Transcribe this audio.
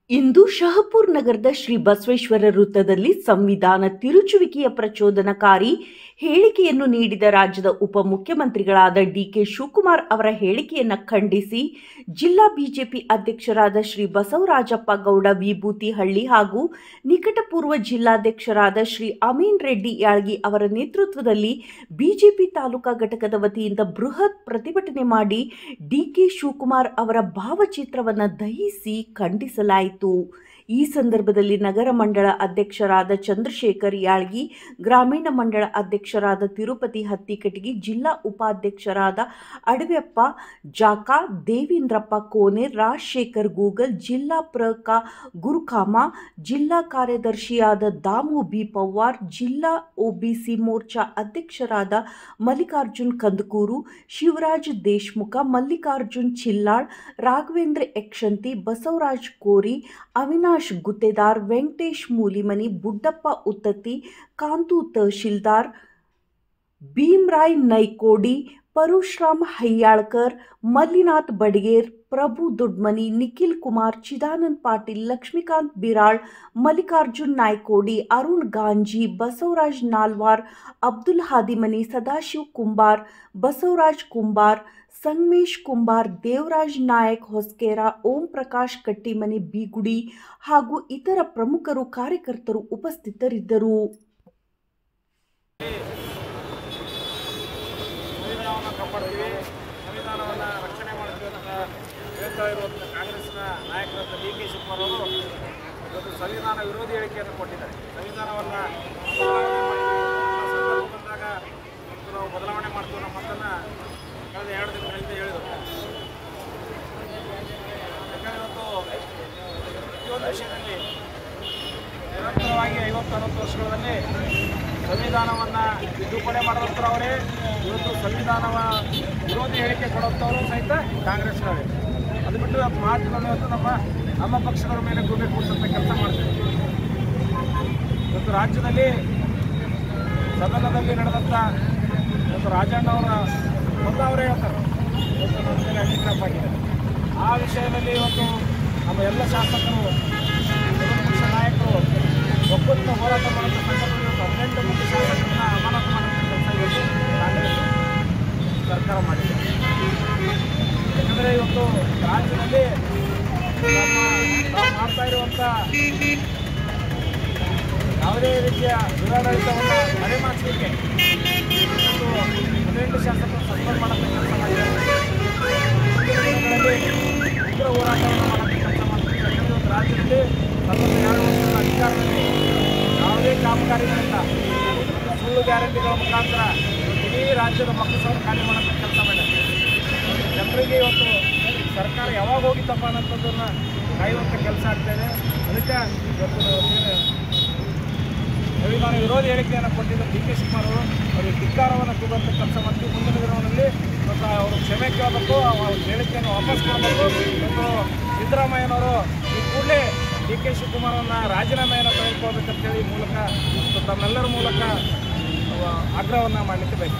ಇಂದು ಶಹಪುರ್ ನಗರದ ಶ್ರೀ ಬಸವೇಶ್ವರ ವೃತ್ತದಲ್ಲಿ ಸಂವಿಧಾನ ತಿರುಚುವಿಕೆಯ ಪ್ರಚೋದನಕಾರಿ ಹೇಳಿಕೆಯನ್ನು ನೀಡಿದ ರಾಜ್ಯದ ಉಪಮುಖ್ಯಮಂತ್ರಿಗಳಾದ ಡಿಕೆ ಶಿವಕುಮಾರ್ ಅವರ ಹೇಳಿಕೆಯನ್ನು ಖಂಡಿಸಿ ಜಿಲ್ಲಾ ಬಿಜೆಪಿ ಅಧ್ಯಕ್ಷರಾದ ಶ್ರೀ ಬಸವರಾಜಪ್ಪ ಗೌಡ ವಿಭೂತಿಹಳ್ಳಿ ಹಾಗೂ ನಿಕಟಪೂರ್ವ ಜಿಲ್ಲಾಧ್ಯಕ್ಷರಾದ ಶ್ರೀ ಅಮೀನ್ ರೆಡ್ಡಿ ಯಾಳ್ಗಿ ಅವರ ನೇತೃತ್ವದಲ್ಲಿ ಬಿಜೆಪಿ ತಾಲೂಕಾ ಘಟಕದ ವತಿಯಿಂದ ಬೃಹತ್ ಪ್ರತಿಭಟನೆ ಮಾಡಿ ಡಿಕೆ ಶಿವಕುಮಾರ್ ಅವರ ಭಾವಚಿತ್ರವನ್ನು ದಹಿಸಿ ಖಂಡಿಸಲಾಯಿತು. ಈ ಸಂದರ್ಭದಲ್ಲಿ ನಗರ ಮಂಡಳ ಅಧ್ಯಕ್ಷರಾದ ಚಂದ್ರಶೇಖರ್ ಯಾಳ್ಗಿ, ಗ್ರಾಮೀಣ ಮಂಡಳ ಅಧ್ಯಕ್ಷರಾದ ತಿರುಪತಿ ಹತ್ತಿಕಟಗಿ, ಜಿಲ್ಲಾ ಉಪಾಧ್ಯಕ್ಷರಾದ ಅಡವೆಪ್ಪ ಜಾಕಾ, ದೇವೇಂದ್ರಪ್ಪ ಕೋನೆ, ರಾಜಶೇಖರ್ ಗೂಗಲ್, ಜಿಲ್ಲಾ ಪ್ರಕ ಗುರುಕಾಮ, ಜಿಲ್ಲಾ ಕಾರ್ಯದರ್ಶಿಯಾದ ದಾಮು ಬಿ ಪವಾರ್, ಜಿಲ್ಲಾ ಒಬಿಸಿ ಮೋರ್ಚಾ ಅಧ್ಯಕ್ಷರಾದ ಮಲ್ಲಿಕಾರ್ಜುನ್ ಕಂದಕೂರು, ಶಿವರಾಜ್ ದೇಶಮುಖ, ಮಲ್ಲಿಕಾರ್ಜುನ್ ಚಿಲ್ಲಾಳ್, ರಾಘವೇಂದ್ರ ಯಕ್ಷಂತಿ, ಬಸವರಾಜ್ ಕೋರಿ, ಅವಿನಾಶ್ ಗುತ್ತೇದಾರ್, ವೆಂಕಟೇಶ್ ಮೂಲಿಮನಿ, ಬುಡ್ಡಪ್ಪ ಉತ್ತತ್ತಿ, ಕಾಂತು ತಹಶೀಲ್ದಾರ್, ಭೀಮರಾಯ್ ನೈಕೋಡಿ, ಪರಶುರಾಮ್ ಹಯ್ಯಾಳ್ಕರ್, ಮಲ್ಲಿನಾಥ್ ಬಡಿಗೇರ್, ಪ್ರಭು ದೊಡ್ಮನಿ, ನಿಖಿಲ್ ಕುಮಾರ್, ಚಿದಾನಂದ್ ಪಾಟೀಲ್, ಲಕ್ಷ್ಮೀಕಾಂತ್ ಬಿರಾಳ್, ಮಲ್ಲಿಕಾರ್ಜುನ್ ನಾಯ್ಕೋಡಿ, ಅರುಣ್ ಗಾಂಜಿ, ಬಸವರಾಜ್ ನಾಲ್ವಾರ್, ಅಬ್ದುಲ್ ಹಾದಿಮನಿ, ಸದಾಶಿವ್ ಕುಂಬಾರ್, ಬಸವರಾಜ್ ಕುಂಬಾರ್, ಸಂಗಮೇಶ್ ಕುಂಬಾರ್, ದೇವರಾಜ್ ನಾಯಕ್ ಹೊಸಕೇರ, ಓಂ ಪ್ರಕಾಶ್ ಕಟ್ಟಿಮನಿ ಬೀಗುಡಿ ಹಾಗೂ ಇತರ ಪ್ರಮುಖರು ಕಾರ್ಯಕರ್ತರು ಉಪಸ್ಥಿತರಿದ್ದರು. ಸಂವಿಧಾನವನ್ನು ರಕ್ಷಣೆ ಮಾಡ್ತೀವಿ ಅಂತ ಹೇಳ್ತಾ ಇರುವಂಥ ಕಾಂಗ್ರೆಸ್ನ ನಾಯಕರಾದ ಡಿ ಕೆ ಶಿವಕುಮಾರ್ ಅವರು ಇವತ್ತು ಸಂವಿಧಾನ ವಿರೋಧಿ ಹೇಳಿಕೆಯನ್ನು ಕೊಟ್ಟಿದ್ದಾರೆ. ಸಂವಿಧಾನವನ್ನು ಬಂದಾಗ ನಾವು ಬದಲಾವಣೆ ಮಾಡ್ತೀವಿ ನಮ್ಮ ಮಾತನ್ನು ಕಳೆದ 2 ದಿನಗಳಿಂದ ಹೇಳಿದರು. ಯಾಕಂದರೆ ಇವತ್ತು ಪ್ರತಿಯೊಂದು ವಿಷಯದಲ್ಲಿ ನಿರಂತರವಾಗಿ 50-60 ವರ್ಷಗಳಲ್ಲಿ ಸಂವಿಧಾನವನ್ನು ತಿದ್ದುಪಡಿ ಮಾಡೋದ್ರ ಅವರೇ, ಇವತ್ತು ಸಂವಿಧಾನವ ವಿರೋಧಿ ಹೇಳಿಕೆ ಕೊಡುವಂಥವರು ಸಹಿತ ಕಾಂಗ್ರೆಸ್ನವರೇ. ಅದು ಬಿಟ್ಟು ಮಾತುಗಳು ಇವತ್ತು ನಮ್ಮ ಪಕ್ಷದವರ ಮೇಲೆ ಗುಬೆ ಕೂಡಿಸೋಂಥ ಕೆಲಸ ಮಾಡ್ತೀವಿ. ಇವತ್ತು ರಾಜ್ಯದಲ್ಲಿ ಸದನದಲ್ಲಿ ನಡೆದಂಥ ಇವತ್ತು ರಾಜಣ್ಣವರ ಅವರೇ ಹೇಳ್ತಾರೆ ಇವತ್ತು ನಮ್ಮ ಮೇಲೆ ಹ್ಯಾಂಡಿಕ್ರಾಫ್ಟ್ ಆಗಿದೆ. ಆ ವಿಷಯದಲ್ಲಿ ಇವತ್ತು ನಮ್ಮ ಎಲ್ಲ ಶಾಸಕರು, ಪಕ್ಷ ನಾಯಕರು ಒಕ್ಕೂಟ ಹೋರಾಟ ಮಾಡುವಂಥ ಸಂದರ್ಭದಲ್ಲಿ 18 ಮಂದಿ ಶಾಸಕರನ್ನ ಅಮಾನತು ಮಾಡುವಂಥ ಕೆಲಸ ಇವತ್ತು ಕಾಂಗ್ರೆಸ್ ಸರ್ಕಾರ ಮಾಡಿದೆ. ಯಾಕಂದರೆ ಇವತ್ತು ರಾಜ್ಯದಲ್ಲಿ ನಾವು ಮಾಡ್ತಾ ಇರುವಂಥ ಯಾವುದೇ ರೀತಿಯ ದುರಾಡಳಿತವನ್ನು ಮರೆಮಾಚಲಿಕ್ಕೆ ಇವತ್ತು 18 ಶಾಸಕರು ಸಸ್ಪೆಂಡ್ ಮಾಡೋಂಥ ಕೆಲಸ ಮಾಡಿದ್ದಾರೆ. ಉಗ್ರ ಹೋರಾಟವನ್ನು ಮಾಡೋಂಥ ಕೆಲಸ ಮಾಡ್ತಾರೆ. ಯಾಕಂದರೆ ಇವತ್ತು ರಾಜ್ಯದಲ್ಲಿ 42 ವರ್ಷದ ಅಧಿಕಾರದಲ್ಲಿ ಯಾವುದೇ ಕಾಮಗಾರಿಗಳಿಂದ ಸುಳ್ಳು ಗ್ಯಾರಂಟಿಗಳ ಮುಖಾಂತರ ಇಡೀ ರಾಜ್ಯದ ಮಕ್ಕಳು ಖಾಲಿ ಮಾಡೋಂಥ ಕೆಲಸ ಮಾಡಿದ್ದಾರೆ. ಜನರಿಗೆ ಇವತ್ತು ಸರ್ಕಾರ ಯಾವಾಗ ಹೋಗಿತ್ತಪ್ಪ ಅನ್ನೋಂಥದ್ದನ್ನು ಕಾಯುವಂಥ ಕೆಲಸ ಆಗ್ತಾಯಿದೆ. ಅದಕ್ಕೆ ಇವತ್ತು ಸಂವಿಧಾನ ವಿರೋಧಿ ಹೇಳಿಕೆಯನ್ನು ಕೊಟ್ಟಿದ್ದ ಡಿ ಕೆ ಶಿವಕುಮಾರ್ ಅವರು ಅವರಿಗೆ ಧಿಕ್ಕಾರವನ್ನು ಕೂಗುವಂಥ ಕೆಲಸ ಮಾಡ್ತೀವಿ. ಮುಂದಿನ ದಿನಗಳಲ್ಲಿ ಮತ್ತು ಅವರು ಕ್ಷಮೆ ಕೇಳಬೇಕು, ಅವ್ರ ಹೇಳಿಕೆಯನ್ನು ವಾಪಸ್ ಕೊಡಬೇಕು. ಮತ್ತು ಸಿದ್ದರಾಮಯ್ಯನವರು ಈ ಕೂಡಲೇ ಡಿ ಕೆ ಶಿವಕುಮಾರನ್ನು ರಾಜೀನಾಮೆಯನ್ನು ತೆಗೆದುಕೊಳ್ಬೇಕಂತೇಳಿ ಮೂಲಕ ತಮ್ಮೆಲ್ಲರ ಮೂಲಕ ಆಗ್ರಹವನ್ನು ಮಾಡಲಿಕ್ಕೆ ಬೇಕು.